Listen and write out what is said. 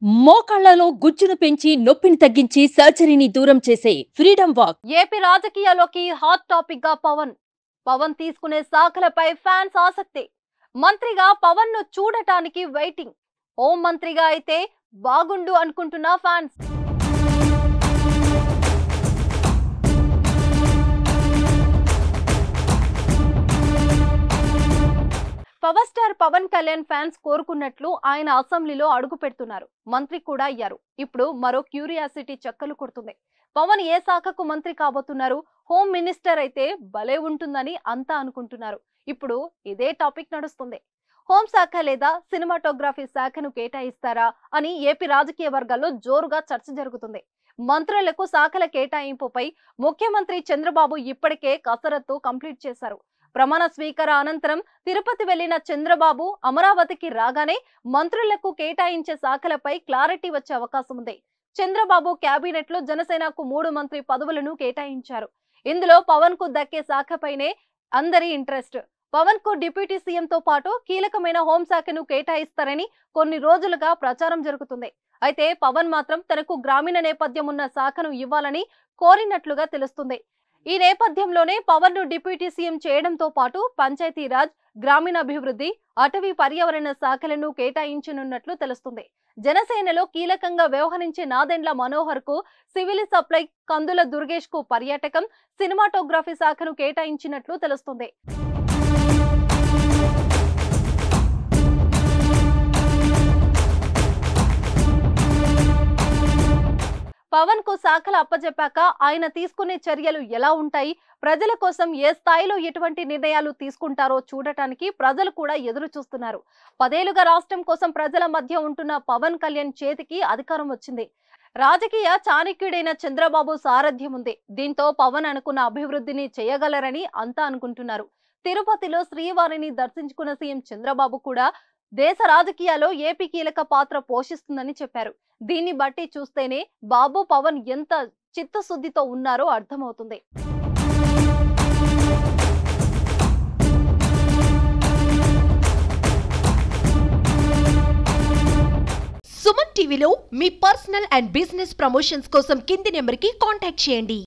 మోకాళ్లలో గుజ్జును పెంచి నొప్పిని తగ్గించి సర్జరీని దూరం చేసే ఫ్రీడమ్ వాక్. ఏపీ రాజకీయాల్లోకి హాట్ టాపిక్ గా పవన్ తీసుకునే శాఖలపై ఫ్యాన్స్ ఆసక్తి. మంత్రిగా పవన్ ను చూడటానికి వెయిటింగ్. హోం మంత్రిగా అయితే బాగుండు అనుకుంటున్న fans. Power star Pawan Kalyan fans కోరుకున్నట్లు ఆయన అసెంబ్లీలో అడుగు పెడుతున్నారు. మంత్రి కూడా అయ్యారు. ఇప్పుడు మరో క్యూరియాసిటీ చక్కలు కొడుతుంది. పవన్ ఏ శాఖకు మంత్రి కాబోతున్నారు? హోమ్ మినిస్టర్ అయితే భలే ఉంటుందని అంతా అనుకుంటున్నారు. ఇప్పుడు ఇదే టాపిక్ నడుస్తుంది. హోంశాఖ లేదా సినిమాటోగ్రఫీ శాఖను కేటాయిస్తారా అని ఏపీ రాజకీయ వర్గాల్లో జోరుగా చర్చ జరుగుతుంది. మంత్రులకు శాఖల కేటాయింపుపై ముఖ్యమంత్రి చంద్రబాబు ఇప్పటికే కసరత్తు కంప్లీట్ చేశారు. ప్రమాణ స్వీకార అనంతరం తిరుపతి వెళ్లిన చంద్రబాబు అమరావతికి రాగానే మంత్రులకు కేటాయించే శాఖలపై క్లారిటీ వచ్చే అవకాశం ఉంది. చంద్రబాబు కేబినెట్ లో జనసేనకు 3 మంత్రి పదవులను కేటాయించారు. ఇందులో పవన్ కు దక్కే శాఖపైనే అందరి ఇంట్రెస్ట్. పవన్ కు డిప్యూటీ సీఎం తో పాటు కీలకమైన హోంశాఖను కేటాయిస్తారని కొన్ని రోజులుగా ప్రచారం జరుగుతుంది. అయితే పవన్ మాత్రం తనకు గ్రామీణ నేపథ్యం ఉన్న శాఖను ఇవ్వాలని కోరినట్లుగా తెలుస్తుంది. ఈ నేపథ్యంలోనే పవన్ ను డిప్యూటీ సీఎం చేయడంతో పాటు పంచాయతీరాజ్, గ్రామీణాభివృద్ధి, అటవీ పర్యావరణ శాఖలను కేటాయించనున్నట్లు తెలుస్తుంది. జనసేనలో కీలకంగా వ్యవహరించే నాదెండ్ల మనోహర్ కు సివిల్ సప్లై, కందుల దుర్గేష్ కు పర్యాటకం, సినిమాటోగ్రఫీ శాఖను కేటాయించినట్లు తెలుస్తుంది. పవన్ కు శాఖలు అప్పజెప్పాక ఆయన తీసుకునే చర్యలు ఎలా ఉంటాయి, ప్రజల కోసం ఏ స్థాయిలో ఎటువంటి నిర్ణయాలు తీసుకుంటారో చూడటానికి ప్రజలు కూడా ఎదురు చూస్తున్నారు. 10 ఏళ్లుగా రాష్ట్రం కోసం ప్రజల మధ్య ఉంటున్న పవన్ కళ్యాణ్ చేతికి అధికారం వచ్చింది. రాజకీయ చాణక్యుడైన చంద్రబాబు సారథ్యం ఉంది. దీంతో పవన్ అనుకున్న అభివృద్ధిని చేయగలరని అంతా అనుకుంటున్నారు. తిరుపతిలో శ్రీవారిని దర్శించుకున్న సీఎం చంద్రబాబు కూడా దేశ రాజకీయాల్లో ఏపీ కీలక పాత్ర పోషిస్తుందని చెప్పారు. దీన్ని బట్టి చూస్తేనే బాబు పవన్ ఎంత చిత్తశుద్ధితో ఉన్నారో అర్థమవుతుంది. సుమన్ టీవీలో మీ పర్సనల్ అండ్ బిజినెస్ ప్రమోషన్స్ కోసం కింది నెంబర్కి కాంటాక్ట్ చేయండి.